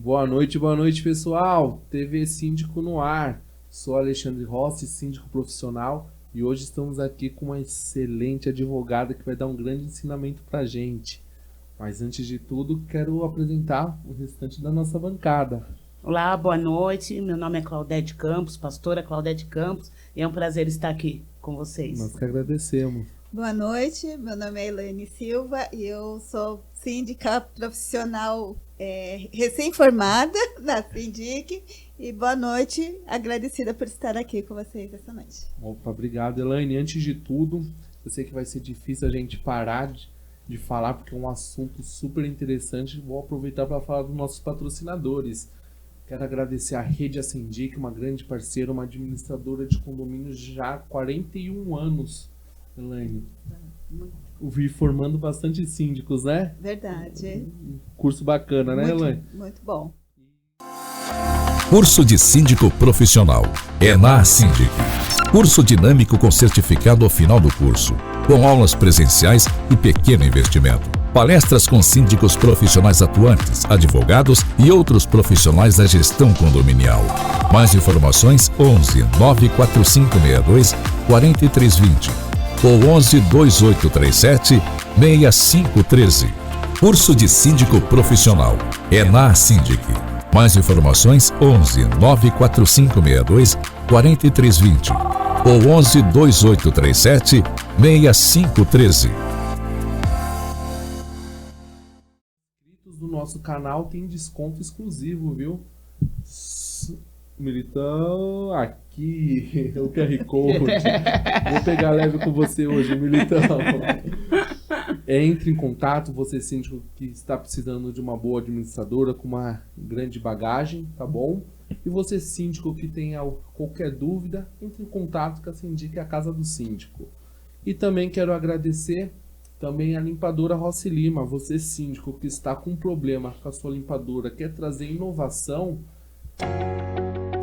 Boa noite, pessoal. TV Síndico no ar. Sou Alexandre Rossi, síndico profissional, e hoje estamos aqui com uma excelente advogada que vai dar um grande ensinamento pra gente. Mas antes de tudo, quero apresentar o restante da nossa bancada. Olá, boa noite. Meu nome é Claudete Campos, pastora Claudete Campos, e é um prazer estar aqui com vocês. Nós que agradecemos. Boa noite, meu nome é Elaine Silva e eu sou síndica profissional recém-formada da Sindic. E boa noite, agradecida por estar aqui com vocês essa noite. Opa, obrigado, Elaine. Antes de tudo, eu sei que vai ser difícil a gente parar de falar, porque é um assunto super interessante. Vou aproveitar para falar dos nossos patrocinadores. Quero agradecer a Rede Ascendic, uma grande parceira, uma administradora de condomínios já há 41 anos, Elaine. Vi formando bastante síndicos, né? Verdade. Curso bacana, né, Elaine? Muito bom. Curso de Síndico Profissional é na Sindic. Curso dinâmico com certificado ao final do curso, com aulas presenciais e pequeno investimento. Palestras com síndicos profissionais atuantes, advogados e outros profissionais da gestão condominial. Mais informações 11 94562 4320 ou 11 2837 6513. Curso de Síndico Profissional é na Sindic. Mais informações 11 94562 4320 ou 11 2837 6513. Inscritos do nosso canal tem desconto exclusivo, viu? Militão, aqui o QR Code. Vou pegar leve com você hoje, Militão. Entre em contato, você síndico que está precisando de uma boa administradora com uma grande bagagem, tá bom? E você síndico que tenha qualquer dúvida, entre em contato com a Sindic, a casa do síndico. E também quero agradecer também a limpadora Rossi Lima. Você síndico que está com problema com a sua limpadora, quer trazer inovação.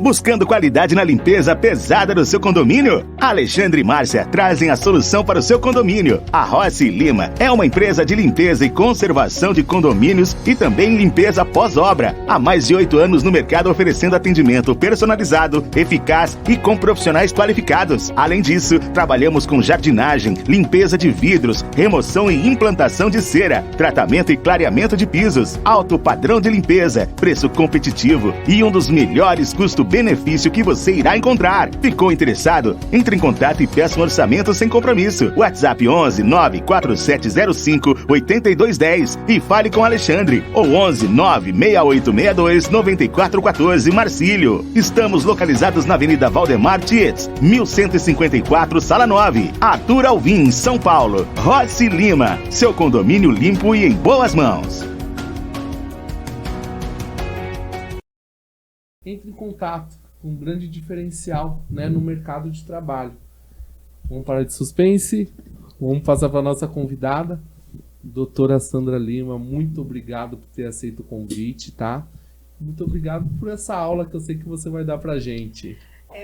Buscando qualidade na limpeza pesada do seu condomínio? Alexandre e Márcia trazem a solução para o seu condomínio. A Rossi Lima é uma empresa de limpeza e conservação de condomínios e também limpeza pós-obra. Há mais de 8 anos no mercado oferecendo atendimento personalizado, eficaz e com profissionais qualificados. Além disso, trabalhamos com jardinagem, limpeza de vidros, remoção e implantação de cera, tratamento e clareamento de pisos, alto padrão de limpeza, preço competitivo e um dos melhores custos-benefício que você irá encontrar. Ficou interessado? Entre em contato e peça um orçamento sem compromisso. WhatsApp 11 94705 8210 e fale com Alexandre. Ou 11 96862 9414 Marcílio. Estamos localizados na Avenida Valdemar Tietz, 1154, Sala 9, Arthur Alvim, São Paulo. Rossi Lima, seu condomínio limpo e em boas mãos. Entre em contato com um grande diferencial, né, no mercado de trabalho. Vamos parar de suspense, vamos passar para a nossa convidada, doutora Sandra Lima. Muito obrigado por ter aceito o convite, tá? Muito obrigado por essa aula que eu sei que você vai dar para a gente.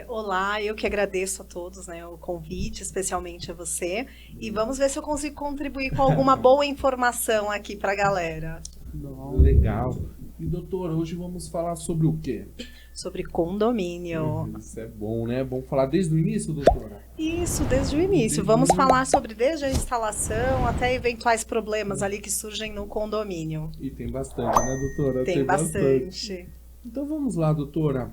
Olá, eu que agradeço a todos, né, o convite, especialmente a você. E vamos ver se eu consigo contribuir com alguma boa informação aqui para a galera. Legal. E doutora, hoje vamos falar sobre o quê? Sobre condomínio. Isso é bom, né? Vamos falar desde o início, doutora? Isso, desde o início. Vamos falar sobre desde a instalação até eventuais problemas ali que surgem no condomínio. E tem bastante, né, doutora? Tem bastante. Então vamos lá, doutora.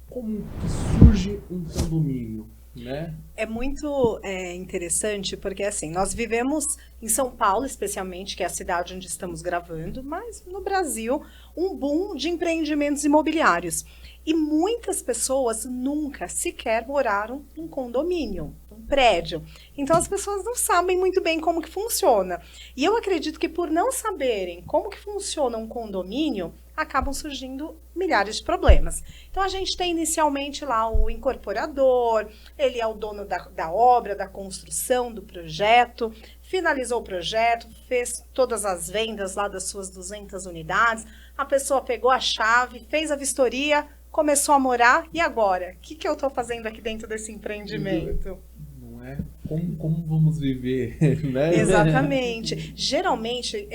Como que surge um condomínio, né? É muito interessante porque, assim, nós vivemos em São Paulo, especialmente, que é a cidade onde estamos gravando, mas no Brasil, um boom de empreendimentos imobiliários. E muitas pessoas nunca sequer moraram num condomínio, num prédio. Então as pessoas não sabem muito bem como que funciona. E eu acredito que por não saberem como que funciona um condomínio, acabam surgindo milhares de problemas. Então a gente tem inicialmente lá o incorporador, ele é o dono da obra, da construção, do projeto, finalizou o projeto, fez todas as vendas lá das suas 200 unidades, a pessoa pegou a chave, fez a vistoria, começou a morar, e agora? O que eu estou fazendo aqui dentro desse empreendimento? Não é? Como vamos viver, né? Exatamente. Geralmente,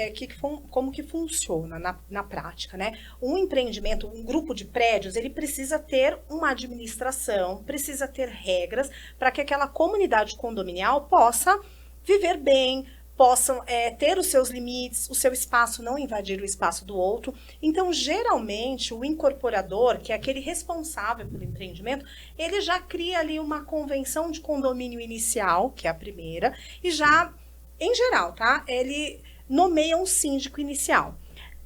como que funciona na prática, né? Um empreendimento, um grupo de prédios, ele precisa ter uma administração, precisa ter regras para que aquela comunidade condominial possa viver bem, possam ter os seus limites, o seu espaço não invadir o espaço do outro. Então, geralmente, o incorporador, que é aquele responsável pelo empreendimento, ele já cria ali uma convenção de condomínio inicial, que é a primeira, e já, em geral, tá? Ele nomeia um síndico inicial.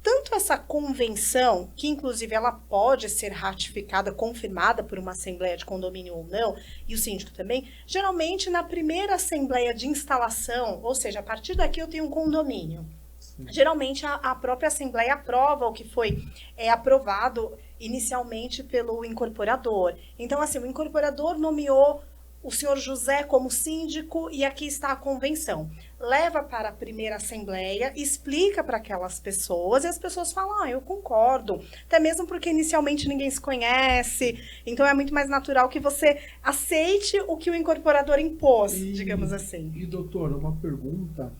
Tanto essa convenção, que inclusive ela pode ser ratificada, confirmada por uma assembleia de condomínio ou não, e o síndico também, geralmente na primeira assembleia de instalação, ou seja, a partir daqui eu tenho um condomínio. Geralmente a própria assembleia aprova o que foi aprovado inicialmente pelo incorporador. Então, assim, o incorporador nomeou o senhor José como síndico e aqui está a convenção. Leva para a primeira assembleia, explica para aquelas pessoas e as pessoas falam, eu concordo. Até mesmo porque inicialmente ninguém se conhece, então é muito mais natural que você aceite o que o incorporador impôs, digamos assim. E doutor, uma pergunta,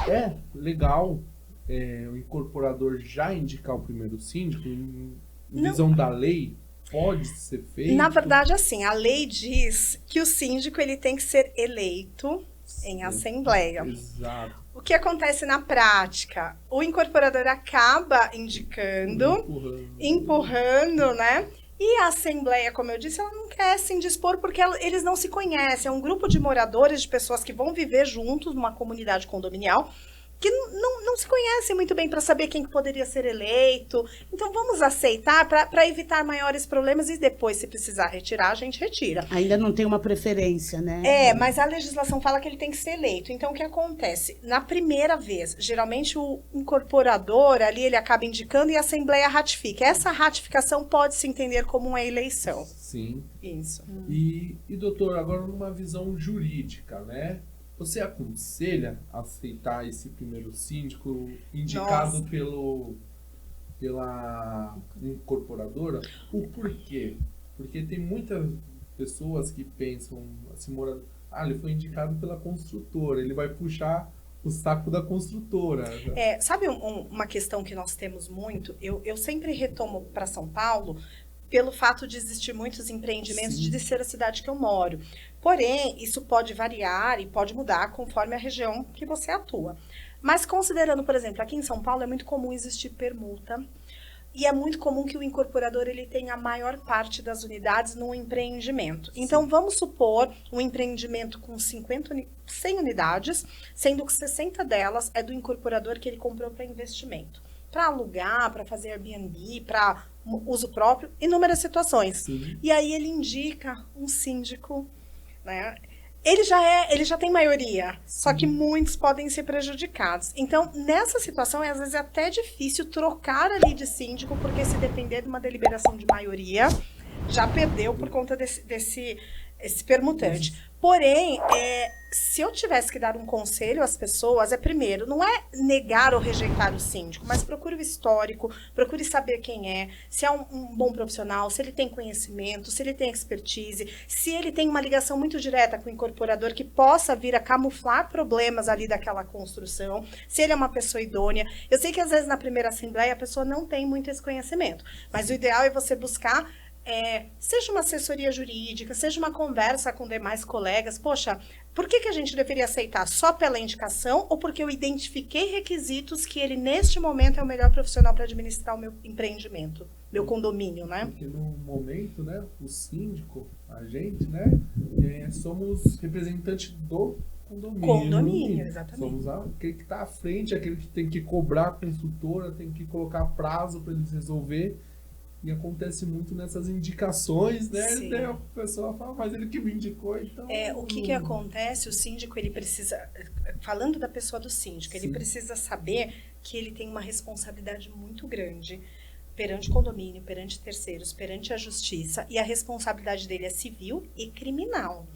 é legal o incorporador já indicar o primeiro síndico em visão da lei? Pode ser feito? Na verdade, assim, a lei diz que o síndico ele tem que ser eleito em assembleia. Exato. O que acontece na prática? O incorporador acaba indicando, empurrando, né? E a assembleia, como eu disse, ela não quer se indispor porque eles não se conhecem. É um grupo de moradores, de pessoas que vão viver juntos numa comunidade condominial, que não se conhecem muito bem para saber quem que poderia ser eleito. Então, vamos aceitar para evitar maiores problemas e depois, se precisar retirar, a gente retira. Ainda não tem uma preferência, né? Mas a legislação fala que ele tem que ser eleito. Então, o que acontece? Na primeira vez, geralmente o incorporador ali, ele acaba indicando e a assembleia ratifica. Essa ratificação pode se entender como uma eleição. Sim. Isso. E doutor, agora numa visão jurídica, né? Você aconselha a aceitar esse primeiro síndico indicado pela incorporadora? O porquê? Porque tem muitas pessoas que pensam assim, ele foi indicado pela construtora, ele vai puxar o saco da construtora. Sabe uma questão que nós temos muito? Eu sempre retomo para São Paulo pelo fato de existir muitos empreendimentos, de ser a cidade que eu moro. Porém, isso pode variar e pode mudar conforme a região que você atua. Mas considerando, por exemplo, aqui em São Paulo é muito comum existir permuta e é muito comum que o incorporador ele tenha a maior parte das unidades no empreendimento. Então, vamos supor um empreendimento com 100 unidades, sendo que 60 delas é do incorporador que ele comprou para investimento. Para alugar, para fazer Airbnb, para uso próprio, inúmeras situações. Sim. E aí ele indica um síndico, né? Ele já tem maioria, só que muitos podem ser prejudicados. Então, nessa situação, às vezes é até difícil trocar ali de síndico, porque se depender de uma deliberação de maioria, já perdeu por conta desse permutante. Porém, se eu tivesse que dar um conselho às pessoas, primeiro, não é negar ou rejeitar o síndico, mas procure o histórico, procure saber quem é, se é um bom profissional, se ele tem conhecimento, se ele tem expertise, se ele tem uma ligação muito direta com o incorporador que possa vir a camuflar problemas ali daquela construção, se ele é uma pessoa idônea. Eu sei que às vezes na primeira assembleia a pessoa não tem muito esse conhecimento, mas o ideal é você buscar seja uma assessoria jurídica, seja uma conversa com demais colegas. Poxa, por que a gente deveria aceitar só pela indicação ou porque eu identifiquei requisitos que ele, neste momento, é o melhor profissional para administrar o meu empreendimento, meu condomínio, né? Porque no momento, né, o síndico, a gente, né, somos representantes do condomínio. Condomínio, exatamente. Somos aquele que está à frente, aquele que tem que cobrar a construtora, tem que colocar prazo para eles resolver. E acontece muito nessas indicações, né? Sim. A pessoa fala, mas ele que me indicou, então... O que acontece? O síndico, ele precisa... Falando da pessoa do síndico, ele precisa saber que ele tem uma responsabilidade muito grande perante o condomínio, perante terceiros, perante a justiça. E a responsabilidade dele é civil e criminal.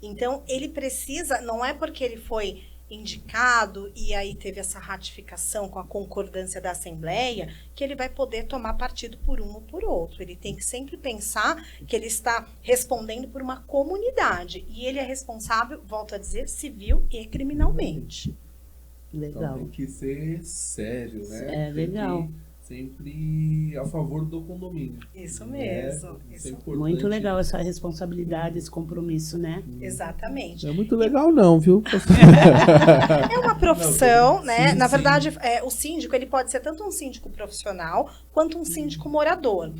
Então, ele precisa... Não é porque ele foi indicado e aí teve essa ratificação com a concordância da Assembleia, que ele vai poder tomar partido por um ou por outro. Ele tem que sempre pensar que ele está respondendo por uma comunidade e ele é responsável, volto a dizer, civil e criminalmente. Então Legal. tem que ser sério, né? É, Tem legal. que sempre a favor do condomínio. Isso né? mesmo. Isso é Isso. importante. Muito legal essa responsabilidade, esse compromisso, né? Exatamente. Não é muito legal não, viu? É uma profissão, Não, né? sim, Na sim. verdade, o síndico ele pode ser tanto um síndico profissional quanto um síndico morador.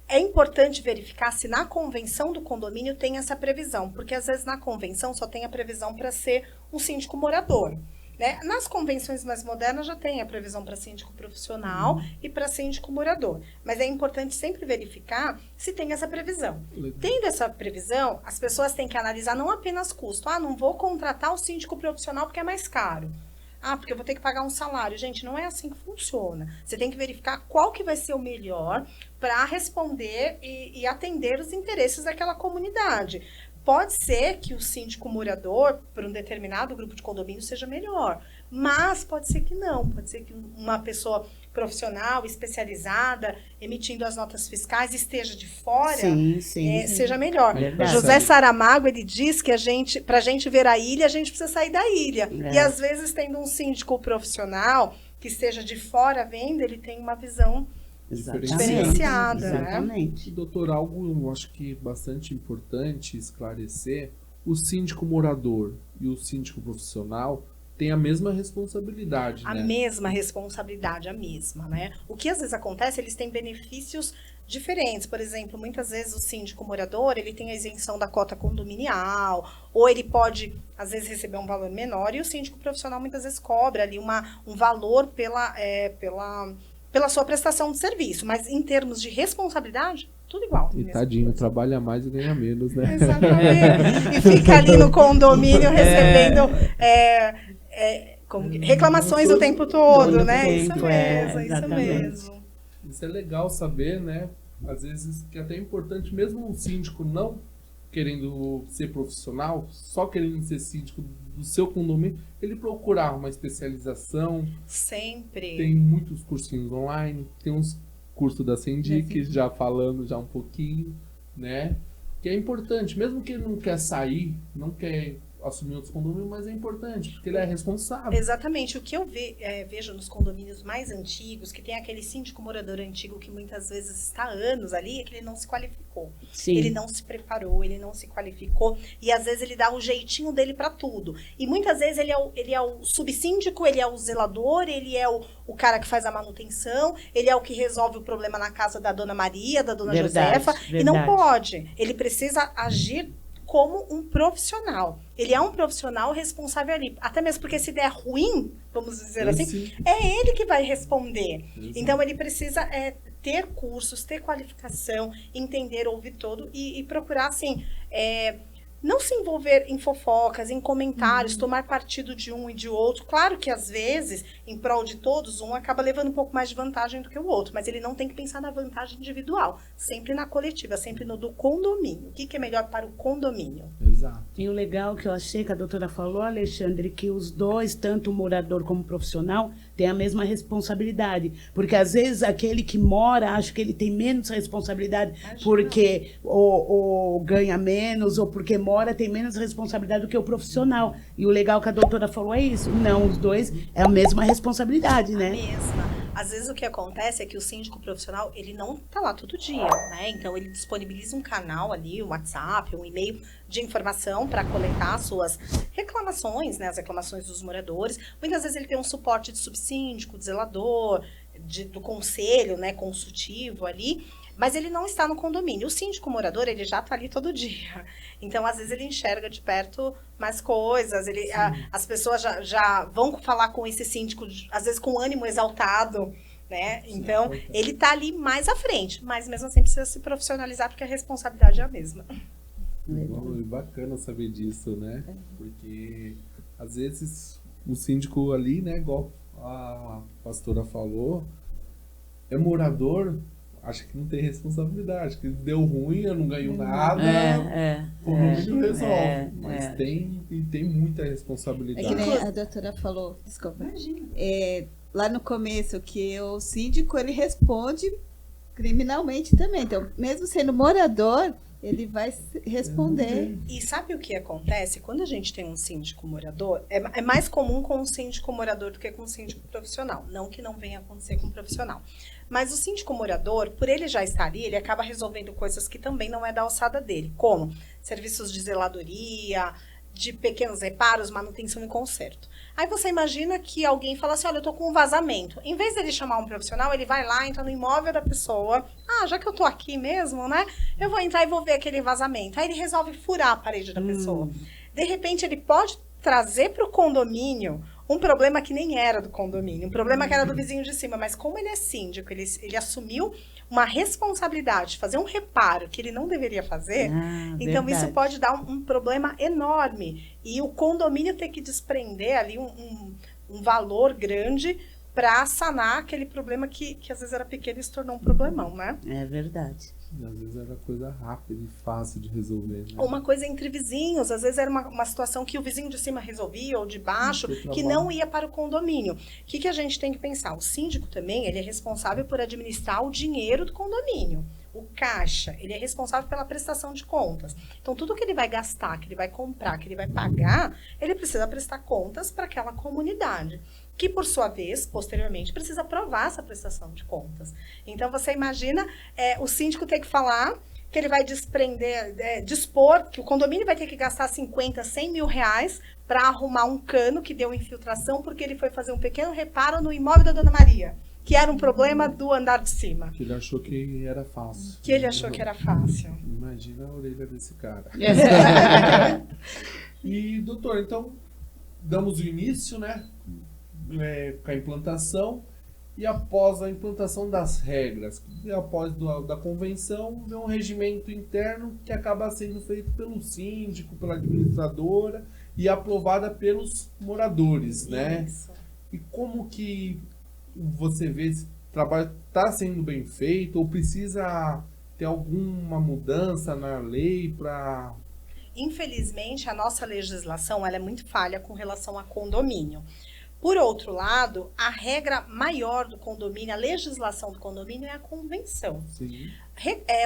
É importante verificar se na convenção do condomínio tem essa previsão, porque às vezes na convenção só tem a previsão para ser um síndico morador. Né? Nas convenções mais modernas já tem a previsão para síndico profissional e para síndico morador. Mas é importante sempre verificar se tem essa previsão. Legal. Tendo essa previsão, as pessoas têm que analisar não apenas custo. Ah, não vou contratar o síndico profissional porque é mais caro. Ah, porque eu vou ter que pagar um salário. Gente, não é assim que funciona. Você tem que verificar qual que vai ser o melhor para responder e atender os interesses daquela comunidade. Pode ser que o síndico morador, para um determinado grupo de condomínio, seja melhor. Mas pode ser que não. Pode ser que uma pessoa profissional, especializada, emitindo as notas fiscais, esteja de fora, Sim. seja melhor. Verdade. José Saramago, ele diz que para a gente ver a ilha, a gente precisa sair da ilha. É. E às vezes, tendo um síndico profissional que esteja de fora vendo, ele tem uma visão diferenciada, né? Exatamente. Doutor, algo eu acho que bastante importante esclarecer, o síndico morador e o síndico profissional têm a mesma responsabilidade, A né? mesma responsabilidade, a mesma, né? O que às vezes acontece, eles têm benefícios diferentes. Por exemplo, muitas vezes o síndico morador, ele tem a isenção da cota condominial, ou ele pode, às vezes, receber um valor menor, e o síndico profissional muitas vezes cobra ali um valor pela sua prestação de serviço. Mas em termos de responsabilidade, tudo igual. E Mesma tadinho, coisa. trabalha mais e ganha menos, né? Exatamente. E fica ali no condomínio recebendo reclamações o tempo todo, Todo né? tempo, Isso mesmo, isso exatamente. mesmo. Isso é legal saber, né? Às vezes que é até importante, mesmo um síndico não querendo ser profissional, só querendo ser síndico do seu condomínio, ele procurar uma especialização. Sempre. Tem muitos cursinhos online, tem uns cursos da Sendic, já falando já um pouquinho, né? Que é importante, mesmo que ele não quer sair, não quer assumir outros condomínios, mas é importante, porque ele é responsável. Exatamente. O que eu vejo nos condomínios mais antigos, que tem aquele síndico morador antigo que muitas vezes está há anos ali, é que ele não se qualificou. Sim. Ele não se preparou, ele não se qualificou, e às vezes ele dá o jeitinho dele para tudo. E muitas vezes ele é o subsíndico, ele é o zelador, ele é o cara que faz a manutenção, ele é o que resolve o problema na casa da dona Maria, da dona Verdade, Josefa, e não verdade. pode. Ele precisa agir como um profissional. Ele é um profissional responsável ali. Até mesmo porque se der ruim, vamos dizer assim, Sim. é ele que vai responder. Exato. Então ele precisa ter cursos, ter qualificação, entender, ouvir todo e procurar, assim, não se envolver em fofocas, em comentários, tomar partido de um e de outro. Claro que às vezes, em prol de todos, um acaba levando um pouco mais de vantagem do que o outro, mas ele não tem que pensar na vantagem individual, sempre na coletiva, sempre no do condomínio. O que é melhor para o condomínio? Exato. E o legal que eu achei que a doutora falou, Alexandre, que os dois, tanto o morador como o profissional, têm a mesma responsabilidade. Porque às vezes aquele que mora acha que ele tem menos responsabilidade porque ou ganha menos, ou porque mora tem menos responsabilidade do que o profissional. E o legal que a doutora falou é isso. Não, os dois é a mesma responsabilidade, A né? mesma. Às vezes o que acontece é que o síndico profissional, ele não tá lá todo dia, né? Então ele disponibiliza um canal ali, um WhatsApp, um e-mail de informação para coletar suas reclamações, né? As reclamações dos moradores. Muitas vezes ele tem um suporte de subsíndico, de zelador, do conselho, né? Consultivo ali. Mas ele não está no condomínio. O síndico morador, ele já está ali todo dia. Então, às vezes, ele enxerga de perto mais coisas. As pessoas já vão falar com esse síndico, às vezes com ânimo exaltado, né? Então, ele está ali mais à frente. Mas, mesmo assim, precisa se profissionalizar, porque a responsabilidade é a mesma. Bom, é bacana saber disso, né? Porque, às vezes, o síndico ali, né, igual a pastora falou, é morador... acha que não tem responsabilidade, que deu ruim, eu não ganho nada, o condomínio resolve. Mas tem e tem muita É responsabilidade. que nem a doutora falou, desculpa. Lá no começo, que o síndico, ele responde criminalmente também. Então, mesmo sendo morador, ele vai responder. E sabe o que acontece? Quando a gente tem um síndico morador, é mais comum com um síndico morador do que com um síndico profissional. Não que não venha acontecer com um profissional. Mas o síndico morador, por ele já estar ali, ele acaba resolvendo coisas que também não é da alçada dele. Como serviços de zeladoria, de pequenos reparos, manutenção e conserto. Aí você imagina que alguém fala assim, olha, eu tô com um vazamento. Em vez dele chamar um profissional, ele vai lá, entra no imóvel da pessoa. Ah, já que eu tô aqui mesmo, né? Eu vou entrar e vou ver aquele vazamento. Aí ele resolve furar a parede da pessoa. De repente, ele pode trazer para o condomínio um problema que nem era do condomínio, um problema que era do vizinho de cima. Mas como ele é síndico, ele assumiu uma responsabilidade de fazer um reparo que ele não deveria fazer, então verdade. isso pode dar um problema enorme. E o condomínio ter que desprender ali um valor grande para sanar aquele problema que às vezes era pequeno e se tornou um problemão, né? É verdade. E às vezes era coisa rápida e fácil de resolver. Né? Ou uma coisa entre vizinhos, às vezes era uma situação que o vizinho de cima resolvia, ou de baixo, que não ia para o condomínio. O que a gente tem que pensar? O síndico também, ele é responsável por administrar o dinheiro do condomínio. O caixa, ele é responsável pela prestação de contas. Então, tudo que ele vai gastar, que ele vai comprar, que ele vai pagar, ele precisa prestar contas para aquela comunidade, que, por sua vez, posteriormente, precisa aprovar essa prestação de contas. Então, você imagina o síndico ter que falar que ele vai dispor, que o condomínio vai ter que gastar 50, 100 mil reais para arrumar um cano que deu infiltração, porque ele foi fazer um pequeno reparo no imóvel da Dona Maria, que era um problema do andar de cima. Que ele achou que era fácil. Que ele achou que era fácil. Imagina a orelha desse cara. E, doutor, então, damos o início, né? Com a implantação. E após a implantação das regras, e após da convenção, vem um regimento interno que acaba sendo feito pelo síndico, pela administradora e aprovada pelos moradores, né? Isso. E como que você vê esse trabalho está sendo bem feito ou precisa ter alguma mudança na lei para... Infelizmente, a nossa legislação ela é muito falha com relação a condomínio. Por outro lado, a regra maior do condomínio, a legislação do condomínio é a convenção. Sim.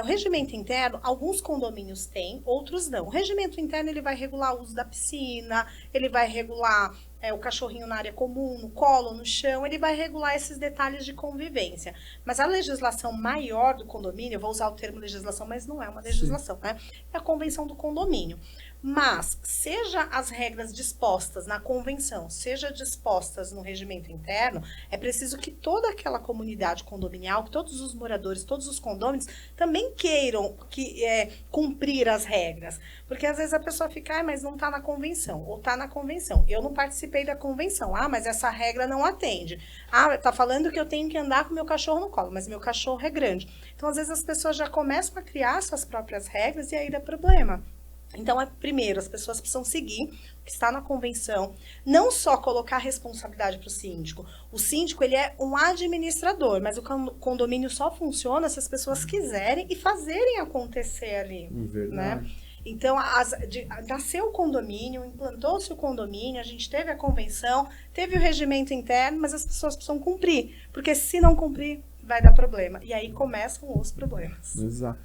O regimento interno, alguns condomínios têm, outros não. O regimento interno ele vai regular o uso da piscina, ele vai regular o cachorrinho na área comum, no colo, no chão, ele vai regular esses detalhes de convivência. Mas a legislação maior do condomínio, eu vou usar o termo legislação, mas não é uma legislação, né? É a convenção do condomínio. Mas, seja as regras dispostas na convenção, seja dispostas no regimento interno, é preciso que toda aquela comunidade condominial, que todos os moradores, todos os condôminos, também queiram cumprir as regras. Porque às vezes a pessoa fica, mas não está na convenção, ou está na convenção. Eu não participei da convenção, mas essa regra não atende. Está falando que eu tenho que andar com meu cachorro no colo, mas meu cachorro é grande. Então, às vezes as pessoas já começam a criar suas próprias regras e aí dá problema. Então, primeiro, as pessoas precisam seguir o que está na convenção, não só colocar responsabilidade para o síndico. O síndico, ele é um administrador, mas o condomínio só funciona se as pessoas quiserem e fazerem acontecer ali. Verdade. Né? Então, nasceu o condomínio, implantou-se o condomínio, a gente teve a convenção, teve o regimento interno, mas as pessoas precisam cumprir, porque se não cumprir, vai dar problema. E aí começam os problemas. Exato.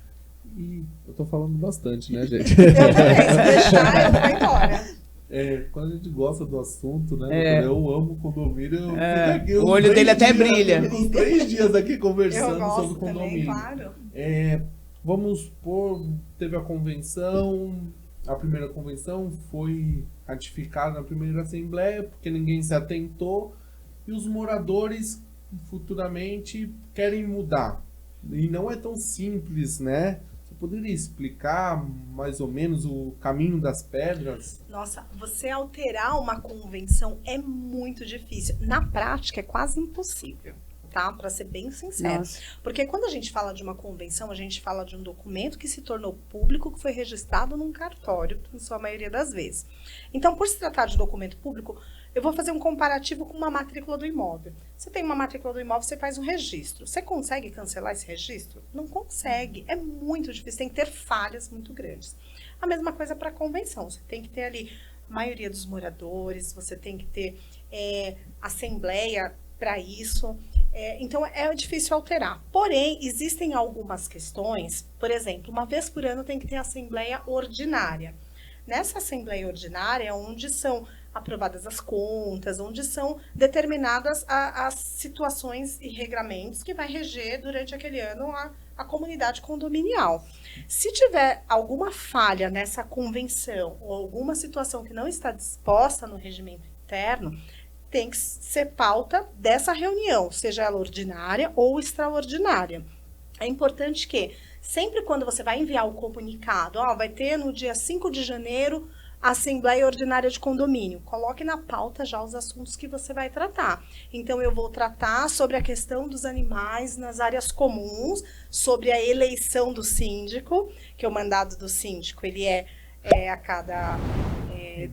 E eu tô falando bastante, né, gente? Eu também, se deixar, eu vou embora. Quando a gente gosta do assunto, né? Eu amo condomínio. O olho dele até brilha. Uns 3 dias aqui conversando Eu gosto sobre condomínio. também, claro. Vamos supor, teve a convenção, a primeira convenção foi ratificada na primeira assembleia, porque ninguém se atentou, e os moradores futuramente querem mudar. E não é tão simples, né? Você poderia explicar mais ou menos o caminho das pedras? Nossa, você alterar uma convenção é muito difícil. Na prática, é quase impossível, tá? Para ser bem sincero. Nossa. Porque quando a gente fala de uma convenção, a gente fala de um documento que se tornou público, que foi registrado num cartório, em sua maioria das vezes. Então, por se tratar de documento público, eu vou fazer um comparativo com uma matrícula do imóvel. Você tem uma matrícula do imóvel, você faz um registro. Você consegue cancelar esse registro? Não consegue. É muito difícil. Tem que ter falhas muito grandes. A mesma coisa para a convenção. Você tem que ter ali maioria dos moradores, você tem que ter assembleia para isso. Então, é difícil alterar. Porém, existem algumas questões, por exemplo, uma vez por ano tem que ter assembleia ordinária. Nessa assembleia ordinária é onde são aprovadas as contas, onde são determinadas as situações e regramentos que vai reger durante aquele ano a comunidade condominial. Se tiver alguma falha nessa convenção ou alguma situação que não está disposta no regimento interno, tem que ser pauta dessa reunião, seja ela ordinária ou extraordinária. É importante que, sempre quando você vai enviar o comunicado, vai ter no dia 5 de janeiro a Assembleia Ordinária de Condomínio, coloque na pauta já os assuntos que você vai tratar. Então, eu vou tratar sobre a questão dos animais nas áreas comuns, sobre a eleição do síndico, que o mandado do síndico ele é a cada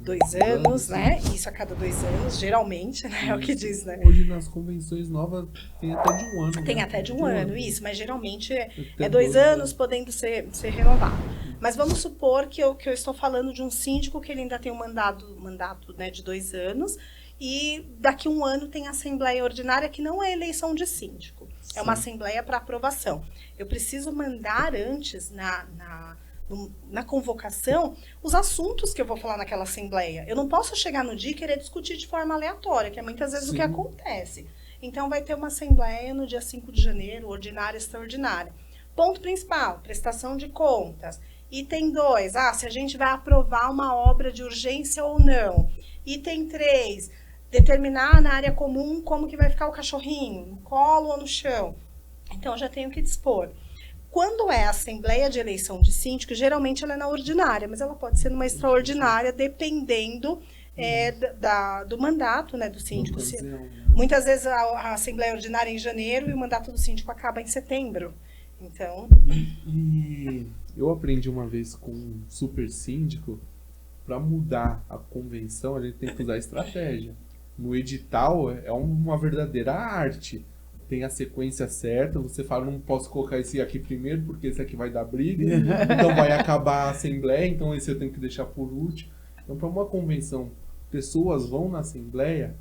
2 anos, né? Isso a cada 2 anos, geralmente, né? É o que diz, né? Hoje nas convenções novas tem até de 1 ano. Tem né? até de um ano, isso, mas geralmente é 2 2 anos, podendo ser renovado. Mas vamos supor que eu estou falando de um síndico que ele ainda tem um mandato, né, de 2 anos, e daqui a 1 ano tem a assembleia ordinária, que não é eleição de síndico, é uma assembleia para aprovação. Eu preciso mandar antes, na convocação, os assuntos que eu vou falar naquela assembleia. Eu não posso chegar no dia e querer discutir de forma aleatória, que é muitas vezes o que acontece. Então, vai ter uma assembleia no dia 5 de janeiro, ordinária e extraordinária. Ponto principal, prestação de contas. Item 2, se a gente vai aprovar uma obra de urgência ou não. Item 3, determinar na área comum como que vai ficar o cachorrinho, no colo ou no chão. Então, eu já tenho que dispor. Quando é a assembleia de eleição de síndico, geralmente ela é na ordinária, mas ela pode ser numa extraordinária, dependendo do mandato, né, do síndico. Muitas vezes a assembleia ordinária é em janeiro e o mandato do síndico acaba em setembro. Então... E eu aprendi uma vez com um super síndico, para mudar a convenção, a gente tem que usar estratégia. No edital é uma verdadeira arte. Tem a sequência certa, você fala, não posso colocar esse aqui primeiro, porque esse aqui vai dar briga, então vai acabar a assembleia, então esse eu tenho que deixar por último. Então, para uma convenção, pessoas vão na assembleia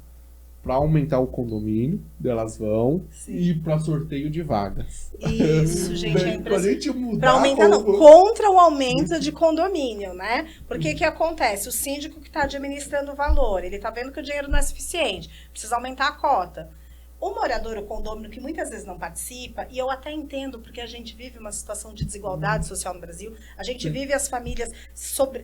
para aumentar o condomínio, elas vão, e para sorteio de vagas. Isso, gente, é impressionante. Para aumentar, não, contra o aumento de condomínio, né? Porque que acontece? O síndico que está administrando o valor, ele está vendo que o dinheiro não é suficiente, precisa aumentar a cota. O morador, o condômino, que muitas vezes não participa, e eu até entendo, porque a gente vive uma situação de desigualdade social no Brasil, a gente vive as famílias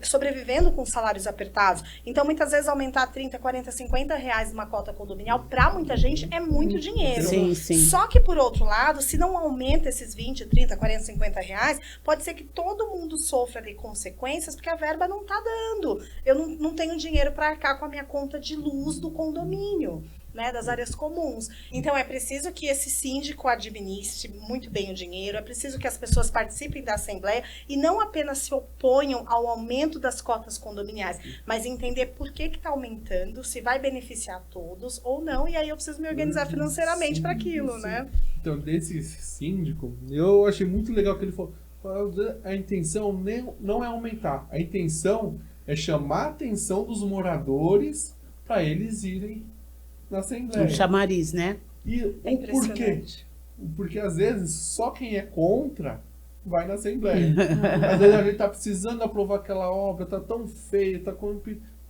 sobrevivendo com salários apertados. Então, muitas vezes, aumentar 30, 40, 50 reais uma cota condominial, para muita gente, é muito dinheiro. Sim, sim. Só que, por outro lado, se não aumenta esses 20, 30, 40, 50 reais, pode ser que todo mundo sofra ali consequências, porque a verba não está dando. Eu não tenho dinheiro para arcar com a minha conta de luz do condomínio, né, das áreas comuns. Então, é preciso que esse síndico administre muito bem o dinheiro, é preciso que as pessoas participem da assembleia e não apenas se oponham ao aumento das cotas condominiais, mas entender por que está aumentando, se vai beneficiar todos ou não, e aí eu preciso me organizar financeiramente para aquilo, né? Então, desse síndico, eu achei muito legal que ele falou, a intenção não é aumentar, a intenção é chamar a atenção dos moradores para eles irem na assembleia. Um chamariz, né? E o porquê? Porque às vezes só quem é contra vai na assembleia. Às vezes a gente tá precisando aprovar aquela obra, tá tão feia,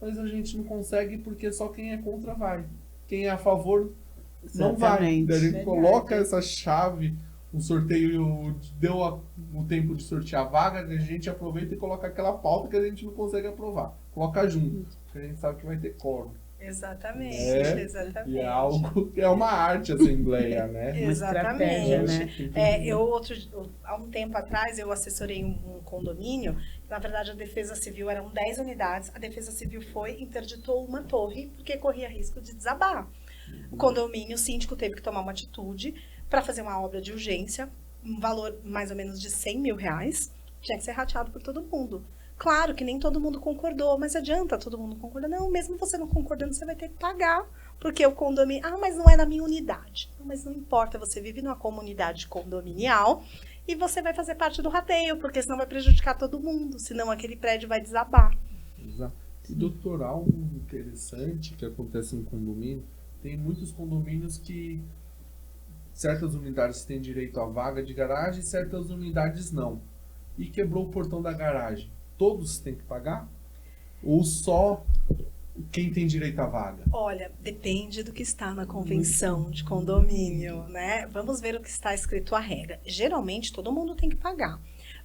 mas a gente não consegue porque só quem é contra vai. Quem é a favor não vai. Daí a gente coloca essa chave, o sorteio deu o tempo de sortear a vaga, a gente aproveita e coloca aquela pauta que a gente não consegue aprovar. Coloca junto, porque a gente sabe que vai ter quórum. Exatamente, exatamente. E é algo que é uma arte a assembleia, né? Exatamente. Né? Há um tempo atrás, eu assessorei um condomínio. Na verdade, a Defesa Civil eram 10 unidades. A Defesa Civil interditou uma torre porque corria risco de desabar. O condomínio, o síndico teve que tomar uma atitude para fazer uma obra de urgência, um valor mais ou menos de 100 mil reais. Tinha que ser rateado por todo mundo. Claro que nem todo mundo concordou, mas adianta todo mundo concordar? Não, mesmo você não concordando, você vai ter que pagar, porque o condomínio... mas não é na minha unidade. Não, mas não importa, você vive numa comunidade condominial e você vai fazer parte do rateio, porque senão vai prejudicar todo mundo, senão aquele prédio vai desabar. Exato. E, doutor, algo interessante que acontece no condomínio, tem muitos condomínios que certas unidades têm direito à vaga de garagem e certas unidades não. E quebrou o portão da garagem. Todos têm que pagar? Ou só quem tem direito à vaga? Olha, depende do que está na convenção de condomínio, né? Vamos ver o que está escrito a regra. Geralmente, todo mundo tem que pagar.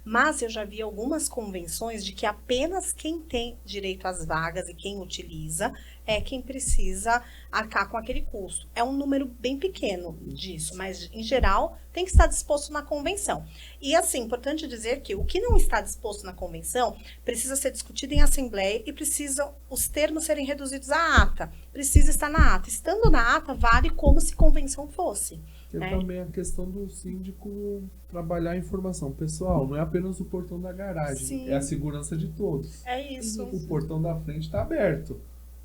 Mas eu já vi algumas convenções de que apenas quem tem direito às vagas e quem utiliza é quem precisa arcar com aquele custo. É um número bem pequeno disso, mas em geral tem que estar disposto na convenção. E assim, importante dizer que o que não está disposto na convenção precisa ser discutido em assembleia e precisam os termos serem reduzidos à ata. Precisa estar na ata. Estando na ata, vale como se convenção fosse. Que é também a questão do síndico trabalhar a informação. Pessoal, não é apenas o portão da garagem, Sim. é a segurança de todos. É isso. O portão da frente está aberto.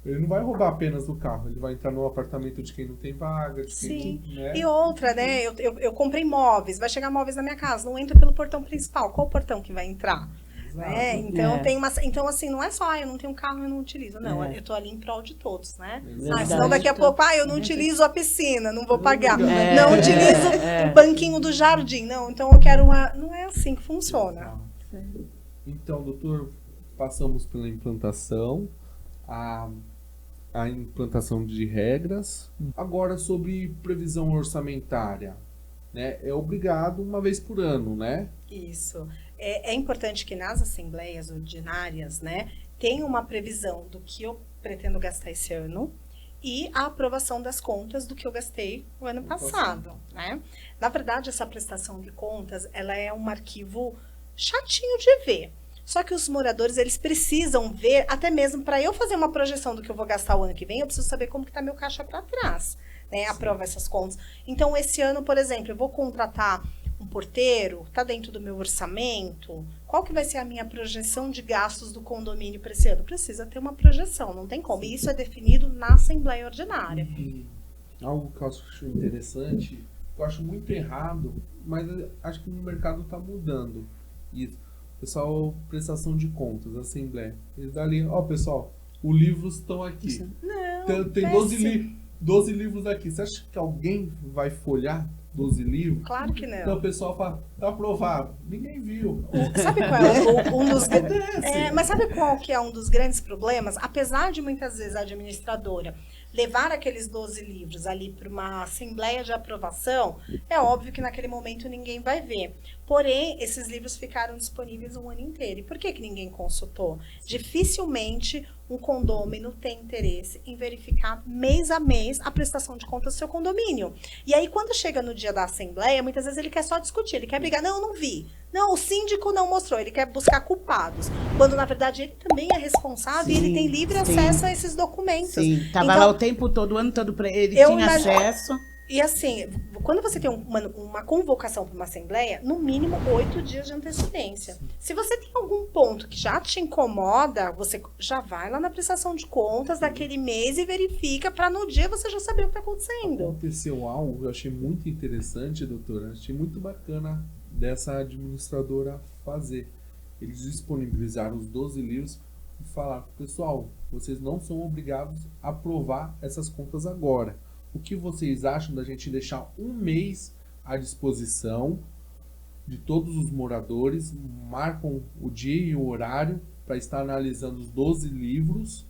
Ele não vai roubar apenas o carro, ele vai entrar no apartamento de quem não tem vaga, de quem Sim. né? E outra, né? Eu comprei móveis, vai chegar móveis na minha casa, não entra pelo portão principal. Qual o portão que vai entrar? Né? Então, então, assim, não é só, eu não tenho carro, eu não utilizo. Não, eu tô ali em prol de todos, né? Senão daqui a pouco, eu não utilizo a piscina, não vou pagar. Não utilizo o banquinho do jardim. Não, então eu quero uma... Não é assim que funciona. Então, doutor, passamos pela implantação, a implantação de regras. Agora, sobre previsão orçamentária, né? É obrigado uma vez por ano, né? Isso. É importante que nas assembleias ordinárias, né, tenha uma previsão do que eu pretendo gastar esse ano e a aprovação das contas do que eu gastei o ano passado, né? Na verdade, essa prestação de contas, ela é um arquivo chatinho de ver. Só que os moradores, eles precisam ver, até mesmo para eu fazer uma projeção do que eu vou gastar o ano que vem, eu preciso saber como que está meu caixa para trás, né? Aprova essas contas. Então, esse ano, por exemplo, eu vou contratar um porteiro, está dentro do meu orçamento? Qual que vai ser a minha projeção de gastos do condomínio para esse ano? Precisa ter uma projeção, não tem como. E isso é definido na Assembleia Ordinária. Algo que eu acho interessante, eu acho muito errado, mas acho que no mercado está mudando. Isso. Pessoal, prestação de contas, Assembleia. Eles dali, pessoal, os livros estão aqui. Não, tem 12 livros aqui. Você acha que alguém vai folhar 12 livros? Claro que não. Então o pessoal fala, tá aprovado. Ninguém viu. Sabe qual é um dos... mas sabe qual que é um dos grandes problemas? Apesar de muitas vezes a administradora levar aqueles 12 livros ali para uma assembleia de aprovação, é óbvio que naquele momento ninguém vai ver. Porém, esses livros ficaram disponíveis o ano inteiro. E por que ninguém consultou? Dificilmente um condômino tem interesse em verificar mês a mês a prestação de contas do seu condomínio. E aí, quando chega no dia da assembleia, muitas vezes ele quer só discutir, ele quer brigar. Não, eu não vi. Não, o síndico não mostrou, ele quer buscar culpados. Quando, na verdade, ele também é responsável e ele tem livre acesso a esses documentos. Sim, estava então, lá o tempo todo, o ano todo, ele tinha acesso. E assim, quando você tem uma convocação para uma assembleia, no mínimo 8 dias de antecedência. Se você tem algum ponto que já te incomoda, você já vai lá na prestação de contas daquele mês e verifica para no dia você já saber o que está acontecendo. Aconteceu algo que eu achei muito interessante, doutora. Achei muito bacana dessa administradora fazer. Eles disponibilizaram os 12 livros e falaram, pessoal, vocês não são obrigados a aprovar essas contas agora. O que vocês acham da gente deixar um mês à disposição de todos os moradores, marcam o dia e o horário para estar analisando os 12 livros.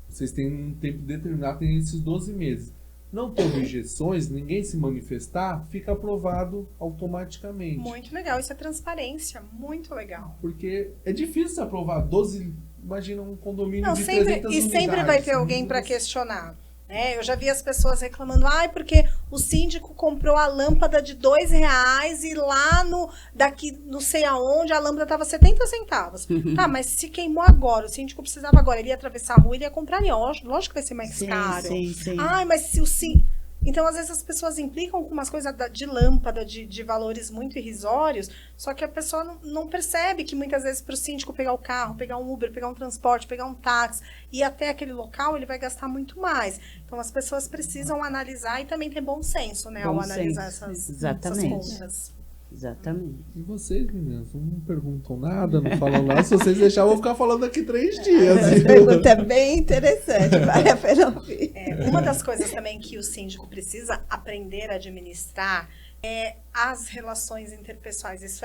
Vocês têm um tempo determinado, tem esses 12 meses. Não ter objeções, ninguém se manifestar, fica aprovado automaticamente. Muito legal, isso é transparência, muito legal. Porque é difícil aprovar 12, imagina um condomínio de 300 unidades. E sempre vai ter alguém para questionar. Eu já vi as pessoas reclamando, porque o síndico comprou a lâmpada de R$2 e lá daqui não sei aonde a lâmpada estava 70 centavos. Tá, mas se queimou agora, o síndico precisava agora, ele ia atravessar a rua, ele ia comprar ali, lógico que vai ser mais caro. Sim. Mas se o síndico... Então, às vezes, as pessoas implicam com umas coisas de lâmpada, de valores muito irrisórios, só que a pessoa não percebe que muitas vezes para o síndico pegar o carro, pegar um Uber, pegar um transporte, pegar um táxi, ir até aquele local, ele vai gastar muito mais. Então, as pessoas precisam analisar e também ter bom senso, né, ao analisar essas contas. Exatamente. E vocês, meninas, não perguntam nada, não falam nada. Se vocês deixarem, eu vou ficar falando aqui 3 dias. Essa pergunta é bem interessante, vale a pena ouvir. Uma das coisas também que o síndico precisa aprender a administrar é as relações interpessoais. Isso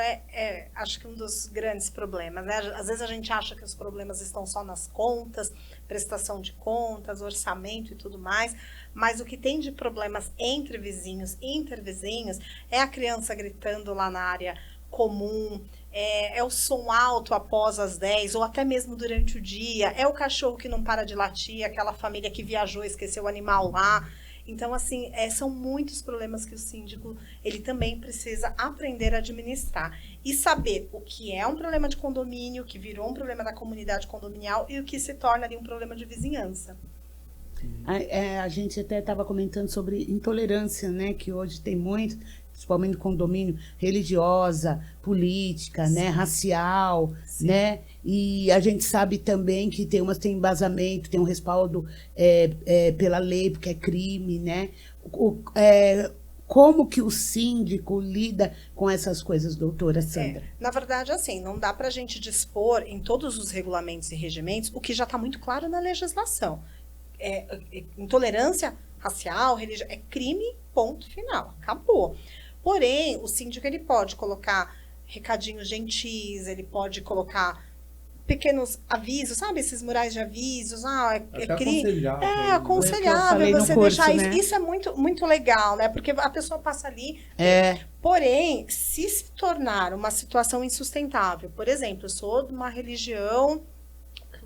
acho que um dos grandes problemas, né? Às vezes a gente acha que os problemas estão só nas contas, prestação de contas, orçamento e tudo mais, mas o que tem de problemas entre vizinhos e intervizinhos é a criança gritando lá na área comum, é o som alto após as 10, ou até mesmo durante o dia, é o cachorro que não para de latir, aquela família que viajou e esqueceu o animal lá. Então, assim, são muitos problemas que o síndico, ele também precisa aprender a administrar. E saber o que é um problema de condomínio, que virou um problema da comunidade condominial e o que se torna ali um problema de vizinhança. A gente até estava comentando sobre intolerância, né? Que hoje tem muito, principalmente no condomínio, religiosa, política, né? Racial, né? E a gente sabe também que tem umas tem embasamento, tem um respaldo pela lei, porque é crime, né? Como que o síndico lida com essas coisas, doutora Sandra? Na verdade, assim, não dá para a gente dispor em todos os regulamentos e regimentos o que já está muito claro na legislação. Intolerância racial, religiosa, é crime, ponto final, acabou. Porém, o síndico ele pode colocar recadinhos gentis, ele pode colocar pequenos avisos, sabe? Esses murais de avisos, aconselhável você deixar isso. Né? Isso é muito, muito legal, né? Porque a pessoa passa ali. Porém, se tornar uma situação insustentável, por exemplo, eu sou de uma religião,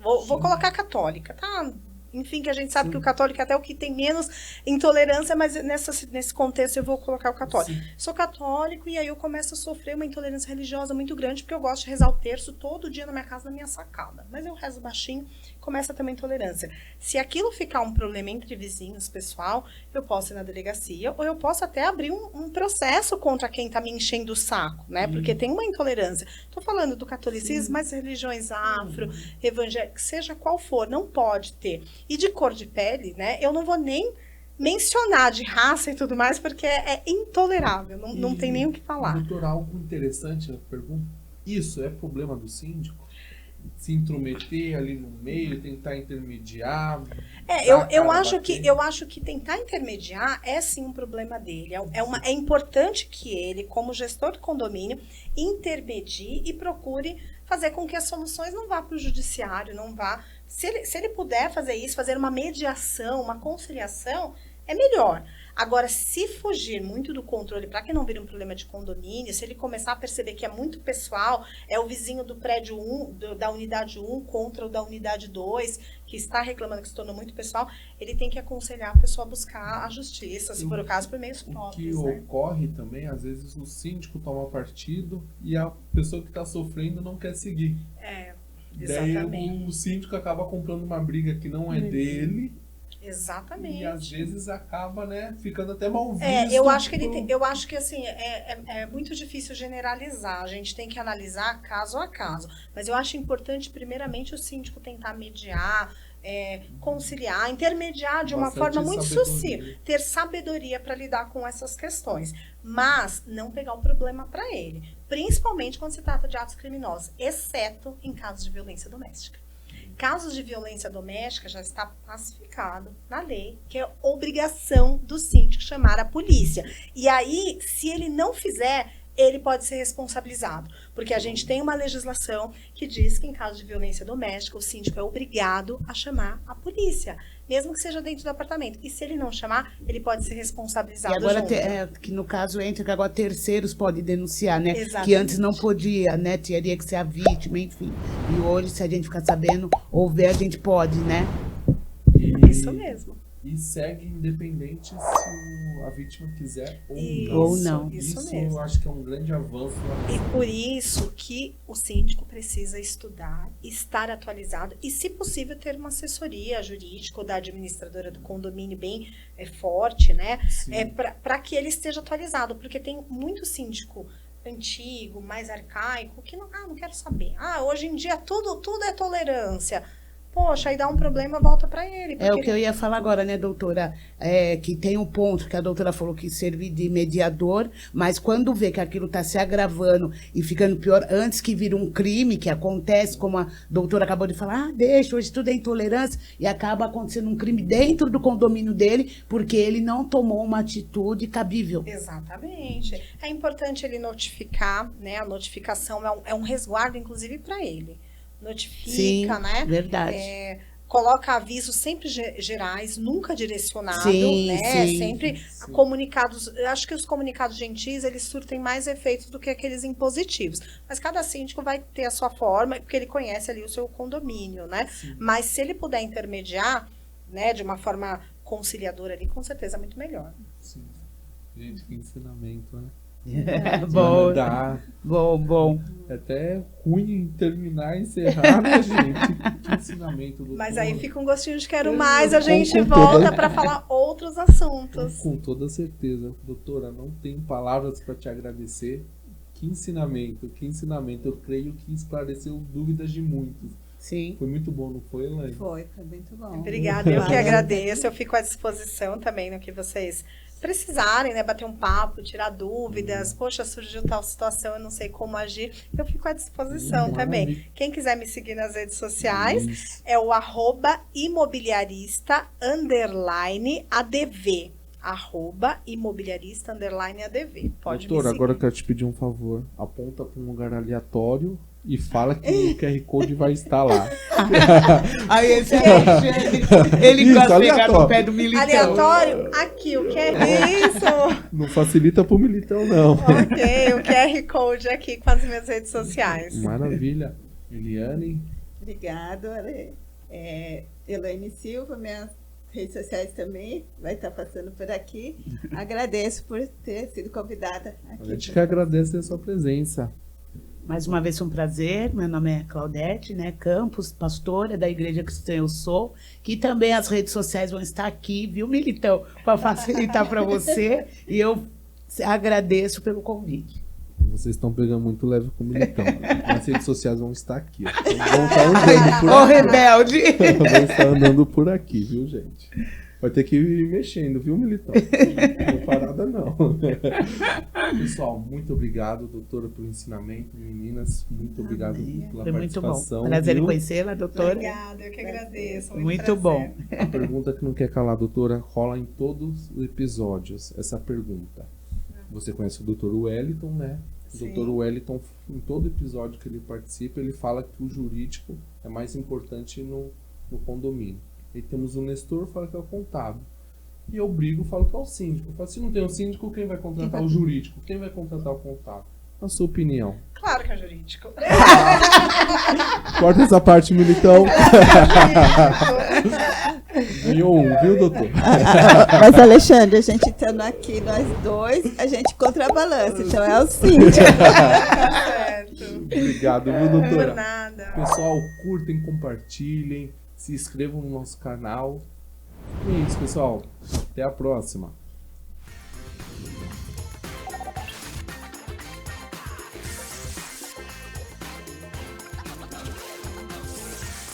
vou colocar católica, tá? Enfim, que a gente sabe que o católico é até o que tem menos intolerância, mas nesse contexto eu vou colocar o católico. Sim. Sou católico e aí eu começo a sofrer uma intolerância religiosa muito grande, porque eu gosto de rezar o terço todo dia na minha casa, na minha sacada. Mas eu rezo baixinho, começa a ter uma intolerância. Se aquilo ficar um problema entre vizinhos, pessoal, eu posso ir na delegacia, ou eu posso até abrir um processo contra quem está me enchendo o saco, né? Porque tem uma intolerância. Estou falando do catolicismo, mas religiões afro, evangélicas, seja qual for, não pode ter. E de cor de pele, né? Eu não vou nem mencionar de raça e tudo mais, porque é intolerável, não tem nem o que falar. Doutor, algo interessante, eu pergunto, isso é problema do síndico? Se intrometer ali no meio, tentar intermediar? Eu acho que tentar intermediar é sim um problema dele. É importante que ele, como gestor do condomínio, intermedie e procure fazer com que as soluções não vá para o judiciário, não vá. Se ele puder fazer isso, fazer uma mediação, uma conciliação, é melhor. Agora, se fugir muito do controle, para que não vire um problema de condomínio, se ele começar a perceber que é muito pessoal, é o vizinho do prédio 1, da unidade 1 contra o da unidade 2, que está reclamando que se tornou muito pessoal, ele tem que aconselhar a pessoa a buscar a justiça, se for o caso, por meios próprios. O que ocorre também, às vezes o síndico toma partido e a pessoa que está sofrendo não quer seguir. Exatamente. Daí o síndico acaba comprando uma briga que não é dele. Exatamente. E às vezes acaba, né, ficando até mal visto. Eu acho que assim, é muito difícil generalizar. A gente tem que analisar caso a caso. Mas eu acho importante, primeiramente, o síndico tentar mediar, conciliar, intermediar de uma forma muito sucinta, ter sabedoria para lidar com essas questões, mas não pegar o problema para ele, principalmente quando se trata de atos criminosos, exceto em casos de violência doméstica. Casos de violência doméstica já está pacificado na lei, que é obrigação do síndico chamar a polícia. E aí, se ele não fizer, ele pode ser responsabilizado, porque a gente tem uma legislação que diz que em caso de violência doméstica, o síndico é obrigado a chamar a polícia, mesmo que seja dentro do apartamento. E se ele não chamar, ele pode ser responsabilizado. E agora, que no caso entra que agora terceiros podem denunciar, né? Exatamente. Que antes não podia, né? Teria que ser a vítima, enfim. E hoje, se a gente ficar sabendo ou ver, a gente pode, né? Isso mesmo. E segue independente se a vítima quiser ou não. Isso mesmo. Eu acho que é um grande avanço. E por isso que o síndico precisa estudar, estar atualizado e, se possível, ter uma assessoria jurídica ou da administradora do condomínio bem forte, né? Para que ele esteja atualizado, porque tem muito síndico antigo, mais arcaico, que não quero saber. Hoje em dia tudo é tolerância. poxa, aí dá um problema, volta para ele. É o que eu ia falar agora, né, doutora? Que tem um ponto que a doutora falou que serve de mediador, mas quando vê que aquilo está se agravando e ficando pior, antes que vire um crime, que acontece, como a doutora acabou de falar, deixa, hoje tudo é intolerância, e acaba acontecendo um crime dentro do condomínio dele, porque ele não tomou uma atitude cabível. Exatamente. É importante ele notificar, né? A notificação é um resguardo, inclusive, para ele. Notifica, Sim, né? Verdade. Coloca avisos sempre gerais, nunca direcionado, Sim, né? sim. Sempre comunicados. Eu acho que os comunicados gentis, eles surtem mais efeitos do que aqueles impositivos. Mas cada síndico vai ter a sua forma, porque ele conhece ali o seu condomínio, né? Sim. Mas se ele puder intermediar, né, de uma forma conciliadora ali, com certeza é muito melhor. Sim. Gente, que ensinamento, né? Bom, Dá bom. é até ruim terminar e encerrar, né, gente? Que ensinamento, doutora. Mas aí fica um gostinho de quero mais, a gente Com volta toda- para falar outros assuntos. Com toda certeza. Doutora, não tenho palavras para te agradecer. Que ensinamento. Eu creio que esclareceu dúvidas de muitos. Sim. Foi muito bom, não foi, Elaine? Foi muito bom. Obrigada, eu que agradeço. Eu fico à disposição também no que vocês precisarem, né? Bater um papo, tirar dúvidas. Poxa, surgiu tal situação, eu não sei como agir. Eu fico à disposição também. Maravilha. Quem quiser me seguir nas redes sociais Isso. é o @imobiliarista_ADV. @imobiliarista_ADV. Pode Doutora, me seguir. agora eu quero te pedir um favor. Aponta para um lugar aleatório e fala que o QR Code vai estar lá. Aí esse Alexandre, ele Isso, gosta de pegar no aleatório. pé do militão. Aleatório, aqui, o QR isso. Não facilita pro militão, não. Ok, o QR Code aqui com as minhas redes sociais. Maravilha. Eliane, Obrigada. Elaine Silva, minhas redes sociais também, vai estar passando por aqui. Agradeço por ter sido convidada a aqui. gente que agradece a sua presença. Mais uma vez foi um prazer. Meu nome é Claudete, né, Campos, pastora da Igreja Cristã Eu Sou, que também as redes sociais vão estar aqui, viu, militão, para facilitar para você. E eu agradeço pelo convite. Vocês estão pegando muito leve com o militão. As redes sociais vão estar aqui. Ó. Então, vão estar andando por Ô, rebelde! Vão estar andando por aqui, viu, gente? Vai ter que ir mexendo, viu, militão? Não parada, não. Pessoal, muito obrigado, doutora, pelo ensinamento. Meninas, muito obrigado pela Foi muito bom. participação. Prazer em viu? conhecê-la, doutora. Obrigada, eu que agradeço. Muito bom. A pergunta que não quer calar, doutora, rola em todos os episódios. Essa pergunta. Você conhece o doutor Wellington, né? O Sim. doutor Wellington, em todo episódio que ele participa, ele fala que o jurídico é mais importante no condomínio. E temos o Nestor, fala que é o contábil. E eu brigo, falo que é o síndico. Eu falo, se não tem o síndico, quem vai contratar o jurídico? Quem vai contratar o contábil? A sua opinião. Claro que é jurídico. Corta essa parte, militão. Ganhou um, viu, doutor? Mas, Alexandre, a gente estando aqui, nós dois, a gente contrabalança. Então é o síndico. Certo. Obrigado, viu, Por doutora? nada. Pessoal, curtem, compartilhem, se inscrevam no nosso canal. E é isso, pessoal. Até a próxima.